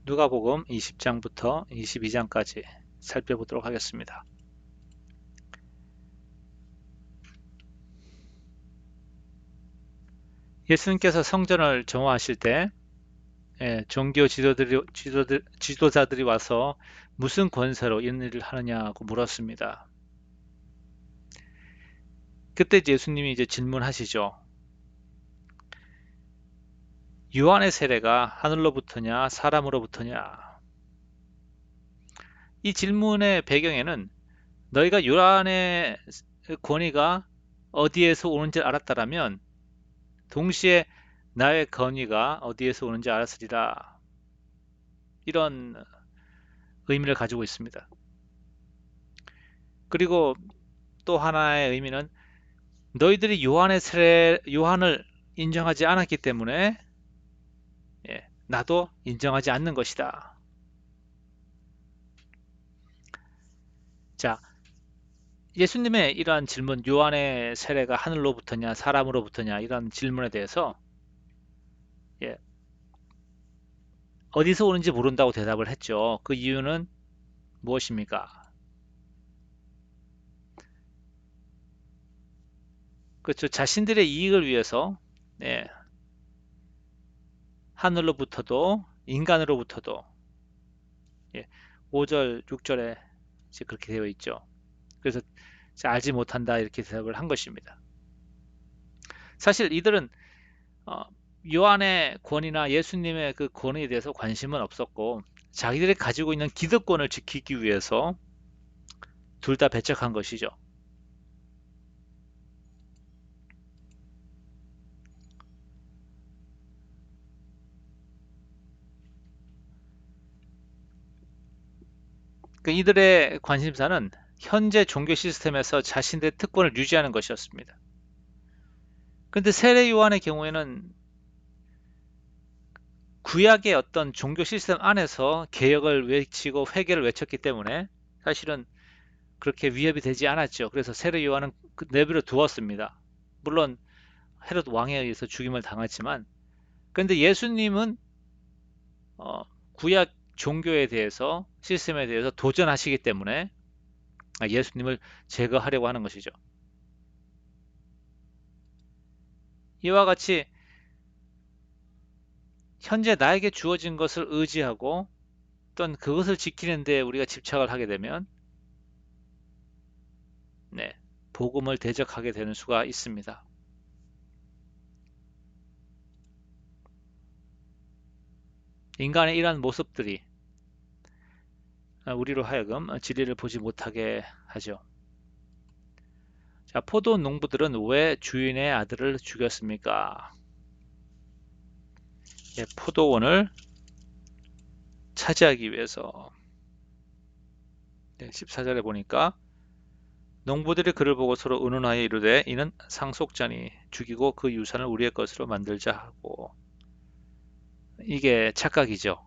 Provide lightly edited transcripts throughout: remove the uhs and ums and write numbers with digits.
누가복음 20장부터 22장까지 살펴보도록 하겠습니다. 예수님께서 성전을 정화하실 때 종교 지도자들이 와서 무슨 권세로 이런 일을 하느냐고 물었습니다. 그때 예수님이 이제 질문하시죠. 요한의 세례가 하늘로부터냐 사람으로부터냐? 이 질문의 배경에는 너희가 요한의 권위가 어디에서 오는지 알았다라면 동시에 나의 권위가 어디에서 오는지 알았으리라. 이런 의미를 가지고 있습니다. 그리고 또 하나의 의미는 너희들이 요한을 인정하지 않았기 때문에 나도 인정하지 않는 것이다. 자, 예수님의 이러한 질문, 요한의 세례가 하늘로부터냐 사람으로부터냐 이런 질문에 대해서 어디서 오는지 모른다고 대답을 했죠. 그 이유는 무엇입니까? 그렇죠. 자신들의 이익을 위해서 하늘로부터도 인간으로부터도 5절, 6절에 그렇게 되어 있죠. 그래서 알지 못한다 이렇게 대답을 한 것입니다. 사실 이들은 요한의 권위나 예수님의 그 권위에 대해서 관심은 없었고 자기들이 가지고 있는 기득권을 지키기 위해서 둘 다 배척한 것이죠. 이들의 관심사는 현재 종교 시스템에서 자신들의 특권을 유지하는 것이었습니다. 그런데 세례 요한의 경우에는 구약의 어떤 종교 시스템 안에서 개혁을 외치고 회개를 외쳤기 때문에 사실은 그렇게 위협이 되지 않았죠. 그래서 세례 요한은 내버려 두었습니다. 물론 헤롯 왕에 의해서 죽임을 당했지만, 그런데 예수님은 구약 종교에 대해서 시스템에 대해서 도전하시기 때문에 예수님을 제거하려고 하는 것이죠. 이와 같이 현재 나에게 주어진 것을 의지하고 또는 그것을 지키는 데 우리가 집착을 하게 되면 복음을 대적하게 되는 수가 있습니다. 인간의 이러한 모습들이 우리로 하여금 진리를 보지 못하게 하죠. 자, 포도 농부들은 왜 주인의 아들을 죽였습니까? 포도원을 차지하기 위해서. 14절에 보니까 농부들이 그를 보고 서로 의논하여 이르되 이는 상속자니 죽이고 그 유산을 우리의 것으로 만들자 하고. 이게 착각이죠.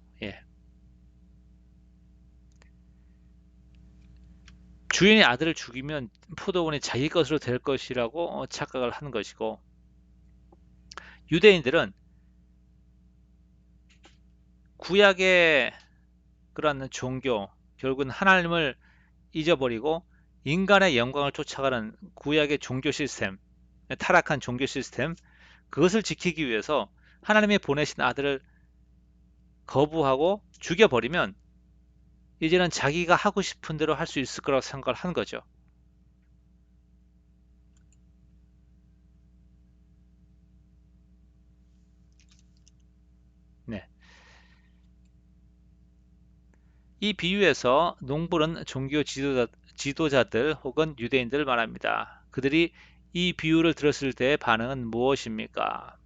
주인의 아들을 죽이면 포도원이 자기 것으로 될 것이라고 착각을 하는 것이고, 유대인들은 구약의 그러한 종교, 결국은 하나님을 잊어버리고 인간의 영광을 쫓아가는 구약의 종교 시스템, 타락한 종교 시스템, 그것을 지키기 위해서 하나님이 보내신 아들을 거부하고 죽여버리면 이제는 자기가 하고 싶은 대로 할 수 있을 거라고 생각을 한 거죠. 네. 이 비유에서 농부는 종교 지도자들 혹은 유대인들을 말합니다. 그들이 이 비유를 들었을 때의 반응은 무엇입니까?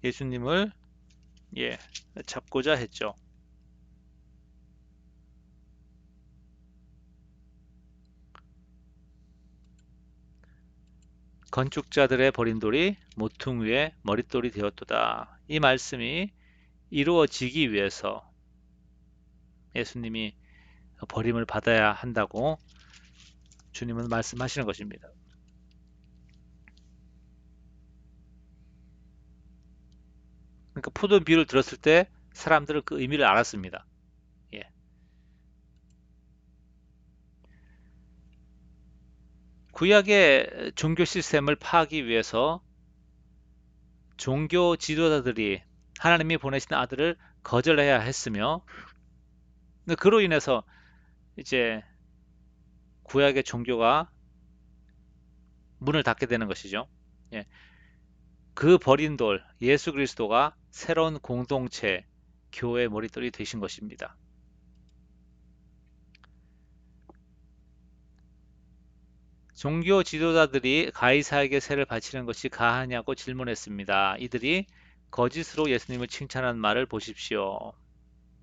예수님을 잡고자 했죠. 건축자들의 버린 돌이 모퉁 위에 머릿돌이 되었도다. 이 말씀이 이루어지기 위해서 예수님이 버림을 받아야 한다고 주님은 말씀하시는 것입니다. 포도 비유를 들었을 때 사람들은 그 의미를 알았습니다. 예. 구약의 종교 시스템을 파악하기 위해서 종교 지도자들이 하나님이 보내신 아들을 거절해야 했으며, 그로 인해서 이제 구약의 종교가 문을 닫게 되는 것이죠. 예. 그 버린 돌 예수 그리스도가 새로운 공동체 교회 머릿돌이 되신 것입니다. 종교 지도자들이 가이사에게 세를 바치는 것이 가하냐고 질문했습니다. 이들이 거짓으로 예수님을 칭찬한 말을 보십시오.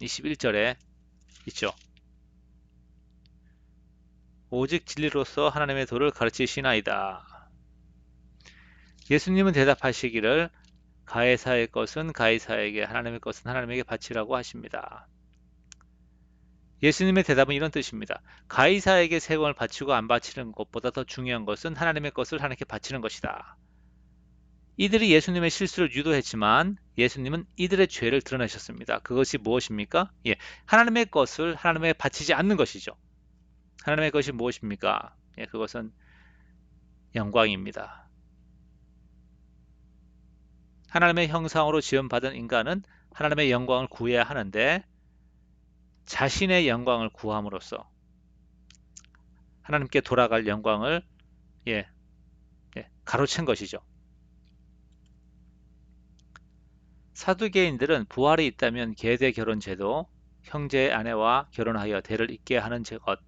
21절에 있죠. 오직 진리로서 하나님의 도를 가르치시나이다. 예수님은 대답하시기를 가이사의 것은 가이사에게, 하나님의 것은 하나님에게 바치라고 하십니다. 예수님의 대답은 이런 뜻입니다. 가이사에게 세금을 바치고 안 바치는 것보다 더 중요한 것은 하나님의 것을 하나님께 바치는 것이다. 이들이 예수님의 실수를 유도했지만 예수님은 이들의 죄를 드러내셨습니다. 그것이 무엇입니까? 예, 하나님의 것을 하나님에게 바치지 않는 것이죠. 하나님의 것이 무엇입니까? 예, 그것은 영광입니다. 하나님의 형상으로 지음받은 인간은 하나님의 영광을 구해야 하는데 자신의 영광을 구함으로써 하나님께 돌아갈 영광을 예, 가로챈 것이죠. 사두개인들은 부활이 있다면 계대 결혼 제도, 형제의 아내와 결혼하여 대를 잇게 하는 것,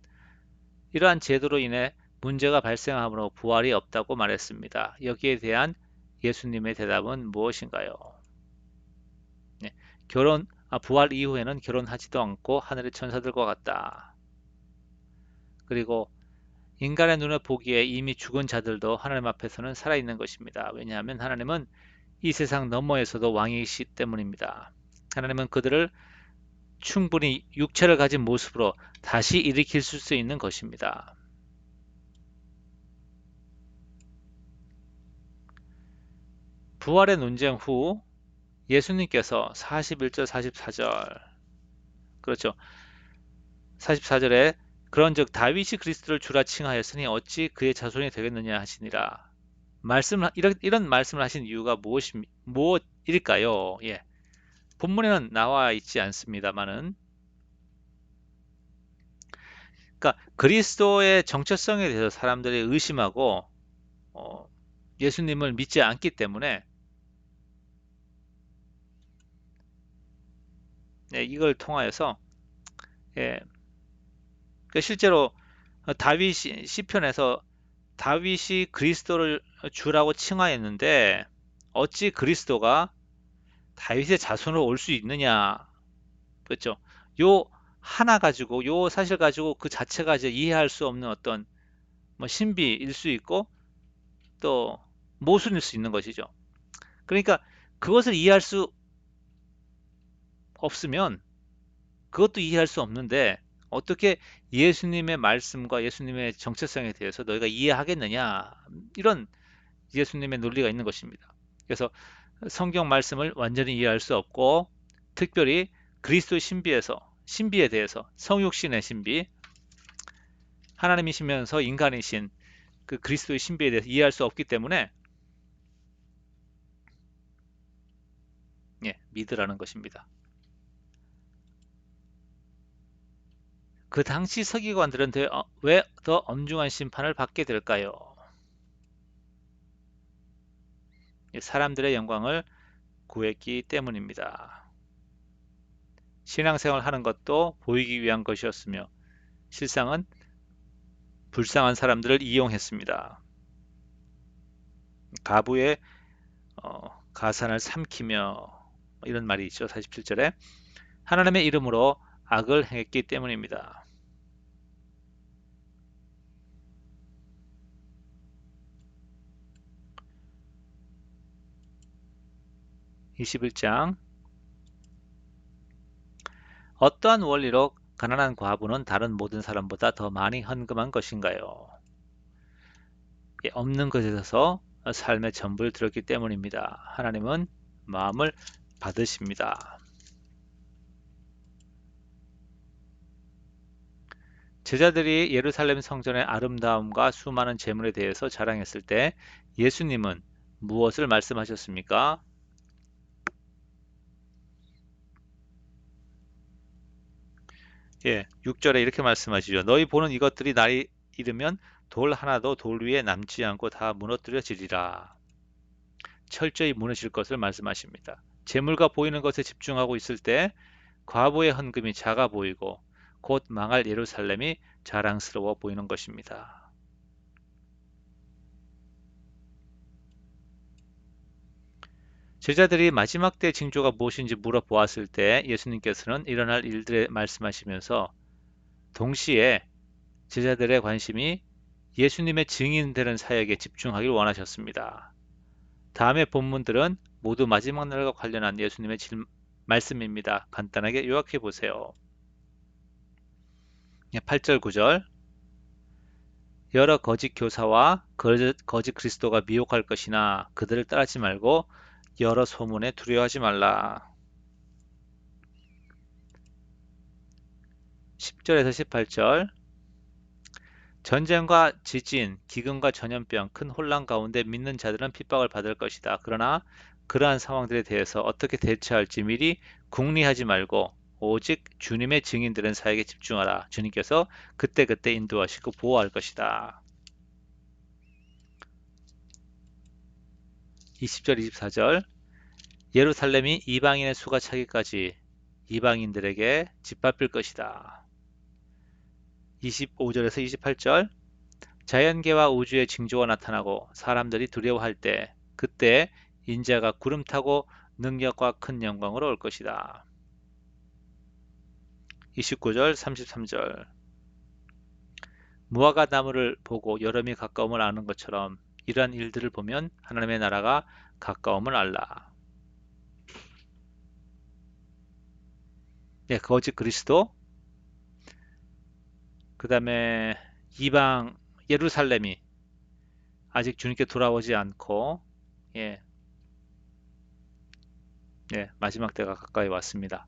이러한 제도로 인해 문제가 발생하므로 부활이 없다고 말했습니다. 여기에 대한 예수님의 대답은 무엇인가요? 네, 부활 이후에는 결혼하지도 않고 하늘의 천사들과 같다. 그리고 인간의 눈에 보기에 이미 죽은 자들도 하나님 앞에서는 살아있는 것입니다. 왜냐하면 하나님은 이 세상 너머에서도 왕이시기 때문입니다. 하나님은 그들을 충분히 육체를 가진 모습으로 다시 일으킬 수 있는 것입니다. 부활의 논쟁 후 예수님께서 41절, 44절, 그렇죠. 44절에 그런즉 다윗이 그리스도를 주라 칭하였으니 어찌 그의 자손이 되겠느냐 하시니라. 이런 말씀을 하신 이유가 무엇일까요? 예. 본문에는 나와 있지 않습니다만은, 그러니까 그리스도의 정체성에 대해서 사람들이 의심하고 예수님을 믿지 않기 때문에 이걸 통하여서 예, 실제로 다윗이 시편에서 다윗이 그리스도를 주라고 칭하였는데 어찌 그리스도가 다윗의 자손으로 올 수 있느냐, 그렇죠? 요 하나 가지고, 요 사실 가지고 그 자체가 이제 이해할 수 없는 어떤 뭐 신비일 수 있고 또 모순일 수 있는 것이죠. 그러니까 그것을 이해할 수 없으면 그것도 이해할 수 없는데 어떻게 예수님의 말씀과 예수님의 정체성에 대해서 너희가 이해하겠느냐, 이런 예수님의 논리가 있는 것입니다. 그래서 성경 말씀을 완전히 이해할 수 없고 특별히 그리스도의 신비에 대해서, 성육신의 신비, 하나님이시면서 인간이신 그 그리스도의 신비에 대해서 이해할 수 없기 때문에 믿으라는 것입니다. 그 당시 서기관들은 왜 더 엄중한 심판을 받게 될까요? 사람들의 영광을 구했기 때문입니다. 신앙생활 하는 것도 보이기 위한 것이었으며 실상은 불쌍한 사람들을 이용했습니다. 가부의 가산을 삼키며, 이런 말이 있죠. 47절에 하나님의 이름으로 악을 행했기 때문입니다. 21장, 어떠한 원리로 가난한 과부는 다른 모든 사람보다 더 많이 헌금한 것인가요? 없는 것에서 삶의 전부를 들었기 때문입니다. 하나님은 마음을 받으십니다. 제자들이 예루살렘 성전의 아름다움과 수많은 재물에 대해서 자랑했을 때 예수님은 무엇을 말씀하셨습니까? 예, 6절에 이렇게 말씀하시죠. 너희 보는 이것들이 날이 이르면 돌 하나도 돌 위에 남지 않고 다 무너뜨려지리라. 철저히 무너질 것을 말씀하십니다. 재물과 보이는 것에 집중하고 있을 때 과부의 헌금이 작아 보이고 곧 망할 예루살렘이 자랑스러워 보이는 것입니다. 제자들이 마지막 때 징조가 무엇인지 물어보았을 때 예수님께서는 일어날 일들에 말씀하시면서 동시에 제자들의 관심이 예수님의 증인되는 사역에 집중하길 원하셨습니다. 다음의 본문들은 모두 마지막 날과 관련한 예수님의 말씀입니다. 간단하게 요약해 보세요. 8절 9절 여러 거짓 교사와 거짓 그리스도가 미혹할 것이나 그들을 따르지 말고 여러 소문에 두려워하지 말라. 10절에서 18절 전쟁과 지진, 기근과 전염병, 큰 혼란 가운데 믿는 자들은 핍박을 받을 것이다. 그러나 그러한 상황들에 대해서 어떻게 대처할지 미리 궁리하지 말고 오직 주님의 증인들은 사역에 집중하라. 주님께서 그때그때 인도하시고 보호할 것이다. 20절, 24절 예루살렘이 이방인의 수가 차기까지 이방인들에게 짓밟힐 것이다. 25절에서 28절 자연계와 우주의 징조가 나타나고 사람들이 두려워할 때 그때 인자가 구름 타고 능력과 큰 영광으로 올 것이다. 29절 33절 무화과 나무를 보고 여름이 가까움을 아는 것처럼 이러한 일들을 보면 하나님의 나라가 가까움을 알라. 네, 거짓 그리스도 그 다음에 이방 예루살렘이 아직 주님께 돌아오지 않고 예, 마지막 때가 가까이 왔습니다.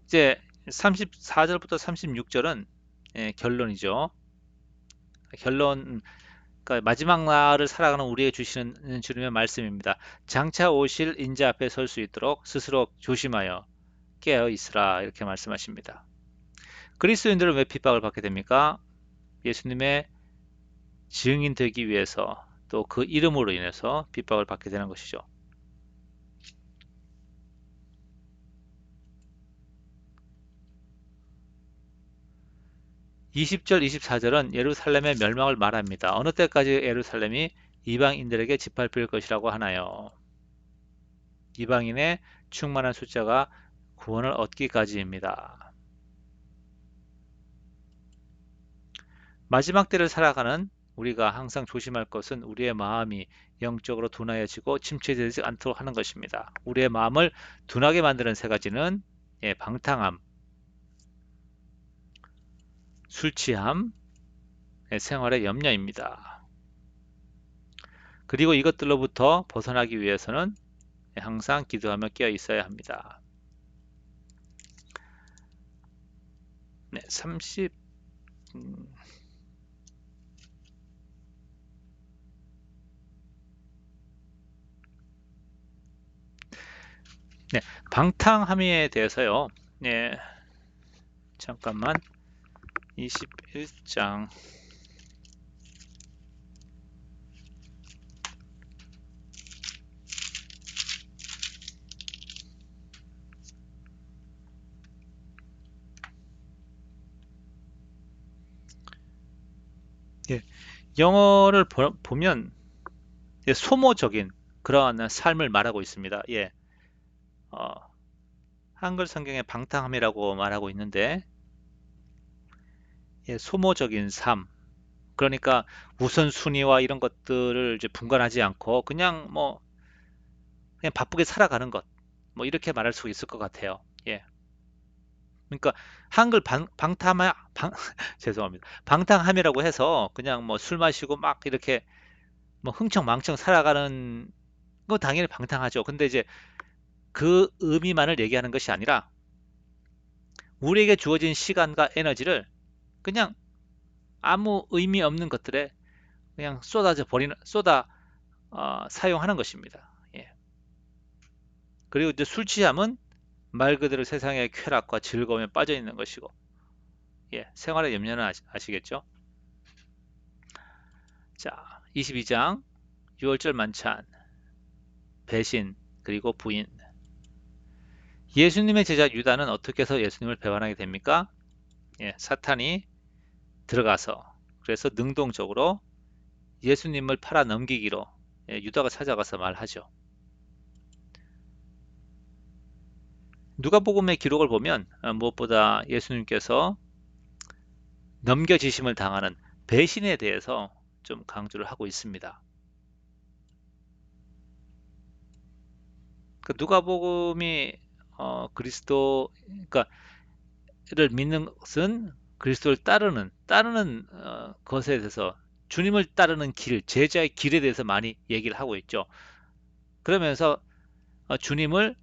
이제 34절부터 36절은 결론이죠. 결론, 그러니까 마지막 날을 살아가는 우리에게 주시는 주님의 말씀입니다. 장차 오실 인자 앞에 설 수 있도록 스스로 조심하여 깨어 있으라 이렇게 말씀하십니다. 그리스도인들은 왜 핍박을 받게 됩니까? 예수님의 증인 되기 위해서 또 그 이름으로 인해서 핍박을 받게 되는 것이죠. 20절, 24절은 예루살렘의 멸망을 말합니다. 어느 때까지 예루살렘이 이방인들에게 짓밟힐 것이라고 하나요? 이방인의 충만한 숫자가 구원을 얻기까지입니다. 마지막 때를 살아가는 우리가 항상 조심할 것은 우리의 마음이 영적으로 둔하여지고 침체되지 않도록 하는 것입니다. 우리의 마음을 둔하게 만드는 세 가지는 방탕함, 술 취함, 생활의 염려입니다. 그리고 이것들로부터 벗어나기 위해서는 항상 기도하며 깨어 있어야 합니다. 네, 30 네, 방탕함에 대해서요. 네, 잠깐만 21장 예, 영어를 보면 소모적인 그러한 삶을 말하고 있습니다. 예, 어, 한글 성경에 방탕함이라고 말하고 있는데 소모적인 삶. 그러니까 우선순위와 이런 것들을 이제 분간하지 않고 그냥 바쁘게 살아가는 것. 뭐 이렇게 말할 수 있을 것 같아요. 예. 그러니까 한글 죄송합니다. 방탕함이라고 해서 그냥 뭐 술 마시고 막 이렇게 뭐 흥청망청 살아가는 그거 당연히 방탕하죠. 근데 이제 그 의미만을 얘기하는 것이 아니라 우리에게 주어진 시간과 에너지를 그냥 아무 의미 없는 것들에 그냥 사용하는 것입니다. 예. 그리고 이제 술 취함은 말 그대로 세상의 쾌락과 즐거움에 빠져 있는 것이고, 예, 생활의 염려는 아시겠죠? 자, 22장, 6월절 만찬, 배신, 그리고 부인. 예수님의 제자 유다는 어떻게 해서 예수님을 배반하게 됩니까? 예, 사탄이 들어가서, 그래서 능동적으로 예수님을 팔아 넘기기로, 예, 유다가 찾아가서 말하죠. 누가복음의 기록을 보면 무엇보다 예수님께서 넘겨지심을 당하는 배신에 대해서 좀 강조를 하고 있습니다. 그 누가복음이 그리스도, 그러니까를 믿는 것은 그리스도를 따르는 것에 대해서 주님을 따르는 길, 제자의 길에 대해서 많이 얘기를 하고 있죠. 그러면서 주님을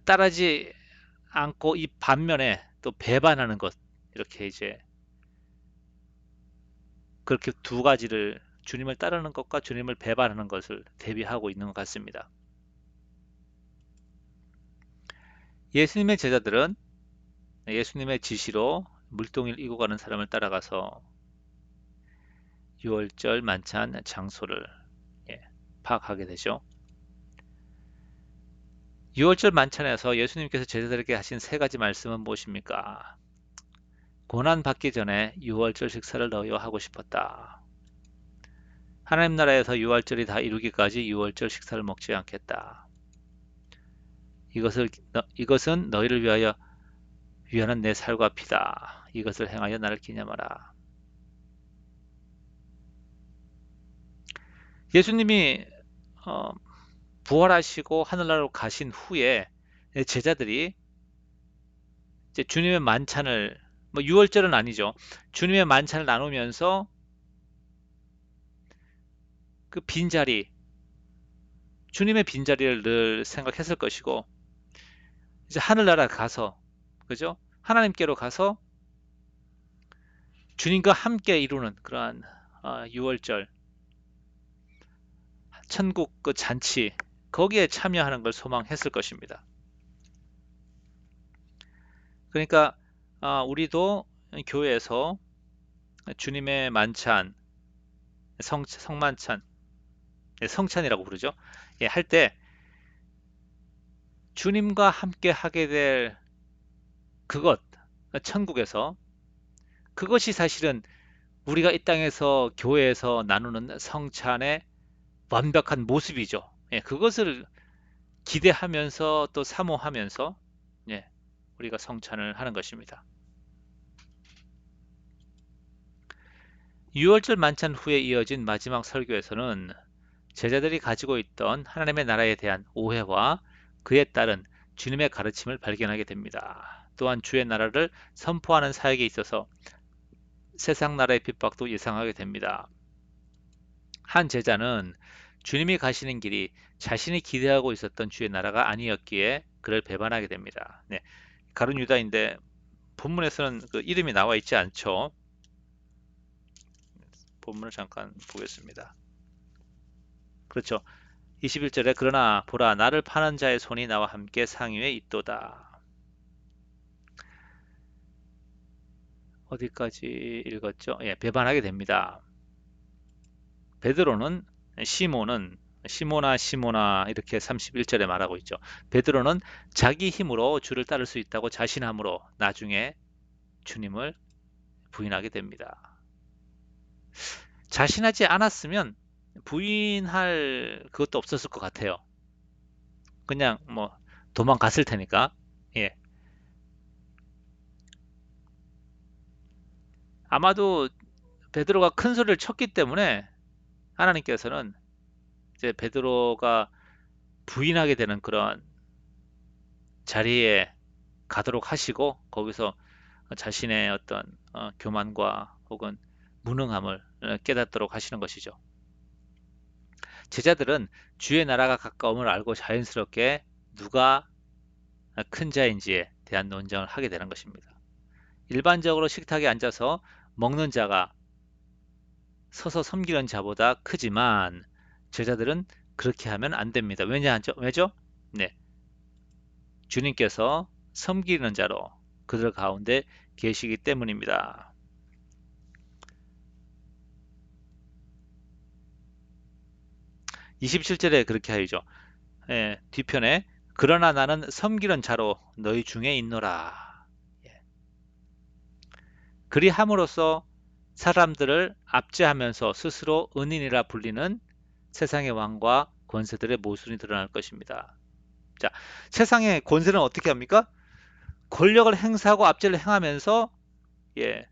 따르지 않고 이 반면에 또 배반하는 것, 이렇게 이제 그렇게 두 가지를 주님을 따르는 것과 주님을 배반하는 것을 대비하고 있는 것 같습니다. 예수님의 제자들은 예수님의 지시로 물동이를 이고 가는 사람을 따라가서 유월절 만찬 장소를, 예, 파악하게 되죠. 유월절 만찬에서 예수님께서 제자들에게 하신 세 가지 말씀은 무엇입니까? 고난 받기 전에 유월절 식사를 너희와 하고 싶었다. 하나님 나라에서 유월절이 다 이루기까지 유월절 식사를 먹지 않겠다. 이것은 너희를 위하는 내 살과 피다. 이것을 행하여 나를 기념하라. 예수님이 어, 부활하시고 하늘나라로 가신 후에 제자들이 이제 주님의 만찬을, 뭐 유월절은 아니죠. 주님의 만찬을 나누면서 그 빈자리, 주님의 빈자리를 늘 생각했을 것이고, 이제 하늘나라 가서, 그죠? 하나님께로 가서 주님과 함께 이루는 그러한 유월절, 천국 그 잔치, 거기에 참여하는 걸 소망했을 것입니다. 그러니까 우리도 교회에서 주님의 만찬, 성만찬, 성찬이라고 부르죠. 예, 할 때 주님과 함께 하게 될 그것, 천국에서 그것이 사실은 우리가 이 땅에서 교회에서 나누는 성찬의 완벽한 모습이죠. 예, 그것을 기대하면서 또 사모하면서, 예, 우리가 성찬을 하는 것입니다. 유월절 만찬 후에 이어진 마지막 설교에서는 제자들이 가지고 있던 하나님의 나라에 대한 오해와 그에 따른 주님의 가르침을 발견하게 됩니다. 또한 주의 나라를 선포하는 사역에 있어서 세상 나라의 핍박도 예상하게 됩니다. 한 제자는 주님이 가시는 길이 자신이 기대하고 있었던 주의 나라가 아니었기에 그를 배반하게 됩니다. 네, 가룟 유다인데 본문에서는 그 이름이 나와 있지 않죠. 본문을 잠깐 보겠습니다. 그렇죠. 21절에 그러나 보라 나를 파는 자의 손이 나와 함께 상위에 있도다. 어디까지 읽었죠? 예, 배반하게 됩니다. 베드로는 시모나 이렇게 31절에 말하고 있죠. 베드로는 자기 힘으로 주를 따를 수 있다고 자신함으로 나중에 주님을 부인하게 됩니다. 자신하지 않았으면 부인할 그것도 없었을 것 같아요. 그냥 뭐 도망갔을 테니까. 예. 아마도 베드로가 큰 소리를 쳤기 때문에 하나님께서는 이제 베드로가 부인하게 되는 그런 자리에 가도록 하시고 거기서 자신의 어떤 교만과 혹은 무능함을 깨닫도록 하시는 것이죠. 제자들은 주의 나라가 가까움을 알고 자연스럽게 누가 큰 자인지에 대한 논쟁을 하게 되는 것입니다. 일반적으로 식탁에 앉아서 먹는 자가 서서 섬기는 자보다 크지만 제자들은 그렇게 하면 안 됩니다. 왜죠? 네, 주님께서 섬기는 자로 그들 가운데 계시기 때문입니다. 27절에 그렇게 하죠. 예, 뒤편에 그러나 나는 섬기는 자로 너희 중에 있노라. 예. 그리 함으로써 사람들을 압제하면서 스스로 은인이라 불리는 세상의 왕과 권세들의 모순이 드러날 것입니다. 자, 세상의 권세는 어떻게 합니까? 권력을 행사하고 압제를 행하면서 예,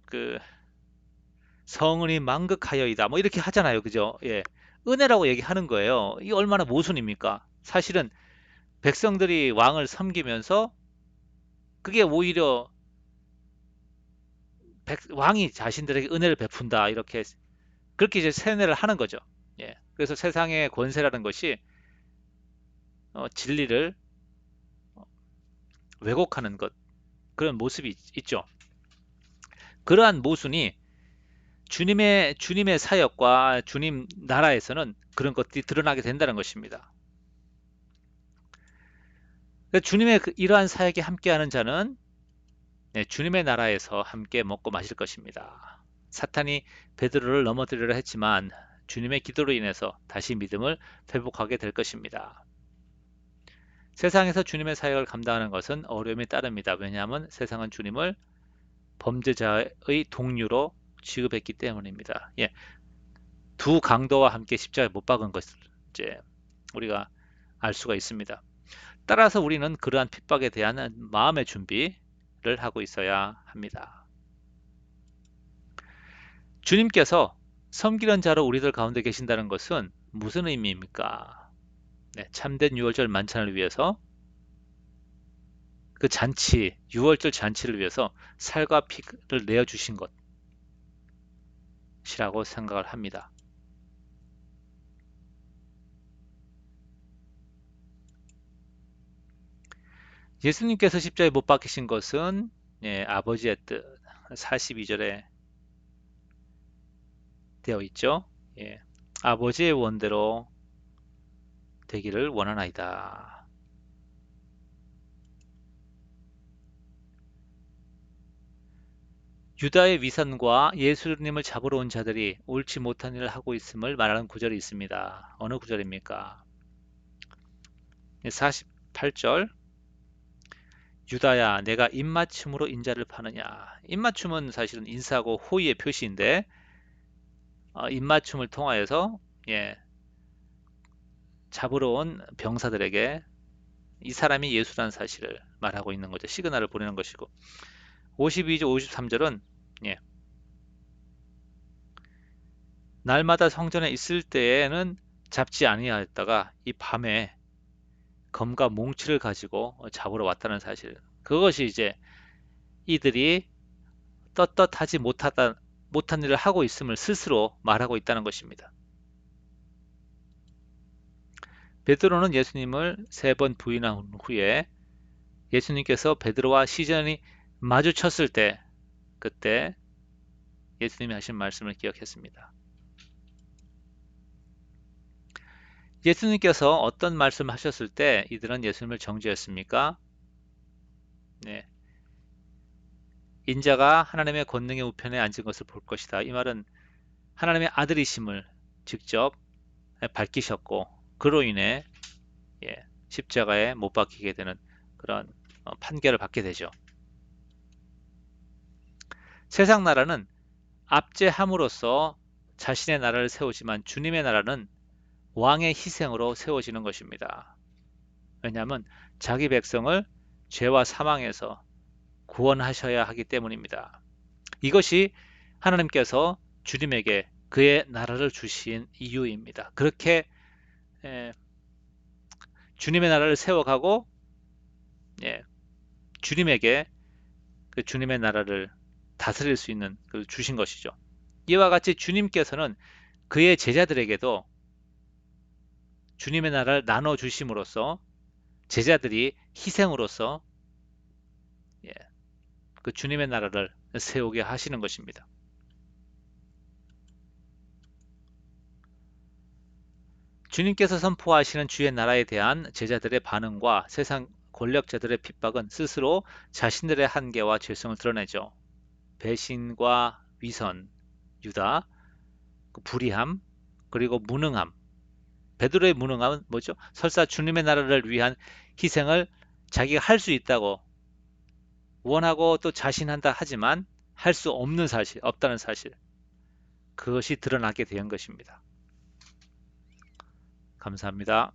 그 성은이 망극하여이다. 뭐 이렇게 하잖아요. 그죠? 예. 은혜라고 얘기하는 거예요. 이게 얼마나 모순입니까? 사실은 백성들이 왕을 섬기면서 그게 오히려 왕이 자신들에게 은혜를 베푼다. 이렇게 그렇게 이제 세뇌를 하는 거죠. 예. 그래서 세상의 권세라는 것이 진리를 왜곡하는 것 그런 모습이 있죠. 그러한 모순이 주님의 사역과 주님 나라에서는 그런 것들이 드러나게 된다는 것입니다. 주님의 이러한 사역에 함께하는 자는 네, 주님의 나라에서 함께 먹고 마실 것입니다. 사탄이 베드로를 넘어뜨리려 했지만 주님의 기도로 인해서 다시 믿음을 회복하게 될 것입니다. 세상에서 주님의 사역을 감당하는 것은 어려움이 따릅니다. 왜냐하면 세상은 주님을 범죄자의 동류로 취급했기 때문입니다. 예, 두 강도와 함께 십자가에 못 박은 것을 이제 우리가 알 수가 있습니다. 따라서 우리는 그러한 핍박에 대한 마음의 준비를 하고 있어야 합니다. 주님께서 섬기는 자로 우리들 가운데 계신다는 것은 무슨 의미입니까? 네, 참된 유월절 만찬을 위해서 그 잔치, 유월절 잔치를 위해서 살과 피를 내어주신 것이라고 생각을 합니다. 예수님께서 십자가에 못 박히신 것은 예, 아버지의 뜻 42절에 되어 있죠. 예, 아버지의 원대로 되기를 원하나이다. 유다의 위선과 예수님을 잡으러 온 자들이 옳지 못한 일을 하고 있음을 말하는 구절이 있습니다. 어느 구절입니까? 48절 유다야 내가 입맞춤으로 인자를 파느냐. 입맞춤은 사실은 인사하고 호의의 표시인데 입맞춤을 통하여서 예, 잡으러 온 병사들에게 이 사람이 예수라는 사실을 말하고 있는 거죠. 시그널을 보내는 것이고 52절 53절은 예, 날마다 성전에 있을 때에는 잡지 아니하였다가 이 밤에 검과 몽치를 가지고 잡으러 왔다는 사실. 그것이 이제 이들이 떳떳하지 못한 일을 하고 있음을 스스로 말하고 있다는 것입니다. 베드로는 예수님을 3번 부인한 후에 예수님께서 베드로와 시선이 마주쳤을 때 그때 예수님이 하신 말씀을 기억했습니다. 예수님께서 어떤 말씀을 하셨을 때 이들은 예수님을 정죄했습니까? 네. 인자가 하나님의 권능의 우편에 앉은 것을 볼 것이다. 이 말은 하나님의 아들이심을 직접 밝히셨고 그로 인해 예, 십자가에 못 박히게 되는 그런 판결을 받게 되죠. 세상 나라는 압제함으로써 자신의 나라를 세우지만 주님의 나라는 왕의 희생으로 세워지는 것입니다. 왜냐하면 자기 백성을 죄와 사망에서 구원하셔야 하기 때문입니다. 이것이 하나님께서 주님에게 그의 나라를 주신 이유입니다. 그렇게 주님의 나라를 세워가고 주님에게 그 주님의 나라를 다스릴 수 있는 그 주신 것이죠. 이와 같이 주님께서는 그의 제자들에게도 주님의 나라를 나눠주심으로써 제자들이 희생으로써 예, 그 주님의 나라를 세우게 하시는 것입니다. 주님께서 선포하시는 주의 나라에 대한 제자들의 반응과 세상 권력자들의 핍박은 스스로 자신들의 한계와 죄성을 드러내죠. 배신과 위선, 유다, 불의함, 그리고 무능함. 베드로의 무능함은 뭐죠? 설사 주님의 나라를 위한 희생을 자기가 할 수 있다고 원하고 또 자신한다 하지만 할 수 없는 사실, 없다는 사실. 그것이 드러나게 된 것입니다. 감사합니다.